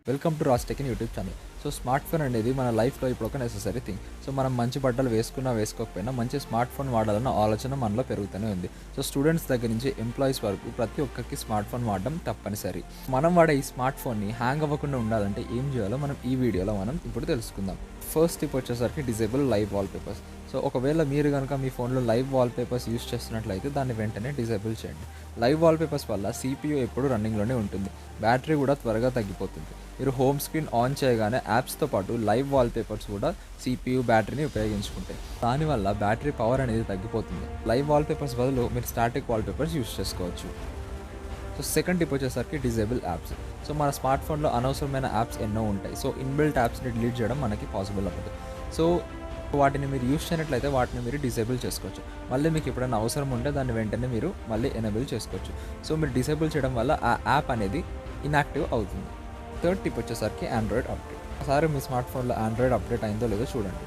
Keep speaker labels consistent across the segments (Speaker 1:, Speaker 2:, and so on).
Speaker 1: Welcome to రాజ్stechinyt YouTube channel. So smartphone అనేది మన లైఫ్లో ఇప్పుడు ఒక నెసెసరీ థింగ్. సో మనం మంచి బట్టలు వేసుకున్నా వేసుకోకపోయినా మంచి స్మార్ట్ ఫోన్ వాడాలన్న ఆలోచన మనలో పెరుగుతూనే ఉంది. సో స్టూడెంట్స్ దగ్గర నుంచి ఎంప్లాయీస్ వరకు ప్రతి ఒక్కరికి స్మార్ట్ ఫోన్ వాడడం తప్పనిసరి. మనం వాడే ఈ స్మార్ట్ ఫోన్ని హ్యాంగ్ అవ్వకుండా ఉండాలంటే ఏం చేయాలో మనం ఈ వీడియోలో ఇప్పుడు తెలుసుకుందాం. ఫస్ట్ టిప్ వచ్చేసరికి డిజేబుల్ లైవ్ వాల్పేపర్స్. సో ఒకవేళ మీరు కనుక మీ ఫోన్లో లైవ్ వాల్పేపర్స్ యూస్ చేస్తున్నట్లయితే దాన్ని వెంటనే డిజేబుల్ చేయండి. లైవ్ వాల్పేపర్స్ వల్ల CPU ఎప్పుడు రన్నింగ్లోనే ఉంటుంది, బ్యాటరీ కూడా త్వరగా తగ్గిపోతుంది. మీరు హోమ్ స్క్రీన్ ఆన్ చేయగానే యాప్స్తో పాటు లైవ్ వాల్పేపర్స్ కూడా CPU బ్యాటరీని ఉపయోగించుకుంటాయి. దానివల్ల బ్యాటరీ పవర్ అనేది తగ్గిపోతుంది. లైవ్ వాల్పేపర్స్ బదులు మీరు స్టాటిక్ వాల్పేపర్స్ యూస్ చేసుకోవచ్చు. సో సెకండ్ టిప్ వచ్చేసరికి డిజేబుల్ యాప్స్. సో మన స్మార్ట్ ఫోన్లో అనవసరమైన యాప్స్ ఎన్నో ఉంటాయి. సో ఇన్బిల్ట్ యాప్స్ని డిలీట్ చేయడం మనకి పాసిబుల్ అవ్వదు. సో వాటిని మీరు యూస్ చేయనట్లయితే వాటిని మీరు డిసేబుల్ చేసుకోవచ్చు. మళ్ళీ మీకు ఎప్పుడైనా అవసరం ఉంటే దాన్ని వెంటనే మీరు మళ్ళీ ఎనేబుల్ చేసుకోవచ్చు. సో మీరు డిసేబుల్ చేయడం వల్ల ఆ యాప్ అనేది ఇన్యాక్టివ్ అవుతుంది. థర్డ్ టిప్ వచ్చేసరికి ఆండ్రాయిడ్ అప్డేట్. ఒకసారి మీ స్మార్ట్ ఫోన్లో ఆండ్రాయిడ్ అప్డేట్ అయిందో లేదో చూడండి.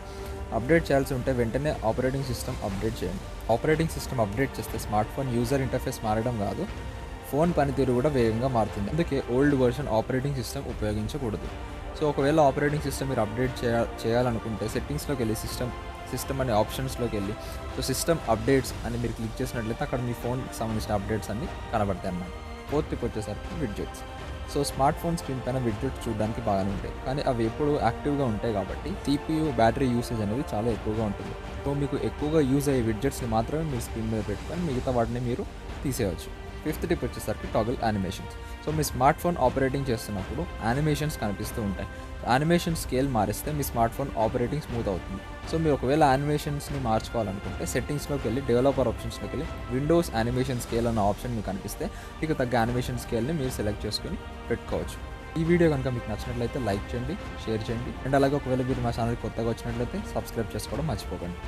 Speaker 1: అప్డేట్ చేయాల్సి ఉంటే వెంటనే ఆపరేటింగ్ సిస్టమ్ అప్డేట్ చేయండి. ఆపరేటింగ్ సిస్టమ్ అప్డేట్ చేస్తే స్మార్ట్ ఫోన్ యూజర్ ఇంటర్ఫేస్ మారడం కాదు, ఫోన్ పనితీరు కూడా వేగంగా మారుతుంది. అందుకే ఓల్డ్ వర్షన్ ఆపరేటింగ్ సిస్టమ్ ఉపయోగించకూడదు. సో ఒకవేళ ఆపరేటింగ్ సిస్టమ్ మీరు అప్డేట్ చేయాలనుకుంటే సెట్టింగ్స్లోకి వెళ్ళి సిస్టమ్ అనే ఆప్షన్స్లోకి వెళ్ళి సో సిస్టమ్ అప్డేట్స్ అని మీరు క్లిక్ చేసినట్లయితే అక్కడ మీ ఫోన్కి సంబంధించిన అప్డేట్స్ అన్ని కనబడతాయి అన్నమాట. ఫోర్త్ టిప్ వచ్చేసరికి widgets. So smart phone screen పైన విడ్జెట్స్ చూడడానికి బాగానే ఉంటాయి, కానీ అవి ఎప్పుడు యాక్టివ్గా ఉంటాయి కాబట్టి CPU బ్యాటరీ యూసేజ్ అనేది చాలా ఎక్కువగా ఉంటుంది. సో మీకు ఎక్కువగా యూజ్ అయ్యే విడ్జెట్స్ని మాత్రమే మీరు స్క్రీన్ మీద పెట్టుకొని మిగతా వాటిని మీరు తీసేయవచ్చు. ఫిఫ్త్ టిప్ వచ్చేసరికి టాగల్ యానిమేషన్స్. సో మీ స్మార్ట్ ఫోన్ ఆపరేటింగ్ చేస్తున్నప్పుడు యానిమేషన్స్ కనిపిస్తూ ఉంటాయి. యానిమేషన్ స్కేల్ మారిస్తే మీ స్మార్ట్ ఫోన్ ఆపరేటింగ్ స్మూత్ అవుతుంది. సో మీరు ఒకవేళ యానిమేషన్స్ని మార్చుకోవాలనుకుంటే సెట్టింగ్స్లోకి వెళ్ళి డెవలపర్ ఆప్షన్స్లోకి వెళ్ళి విండోస్ యానిమేషన్ స్కేల్ అన్న ఆప్షన్ మీకు కనిపిస్తే మీకు తగ్గ యానిమేషన్ స్కేల్ని మీరు సెలెక్ట్ చేసుకొని పెట్టుకోవచ్చు. ఈ వీడియో కనుక మీకు నచ్చినట్లయితే లైక్ చేయండి, షేర్ చేయండి. అండ్ అలాగే ఒకవేళ మీరు మా ఛానల్ కొత్తగా వచ్చినట్లయితే సబ్స్క్రైబ్ చేసుకోవడం మర్చిపోకండి.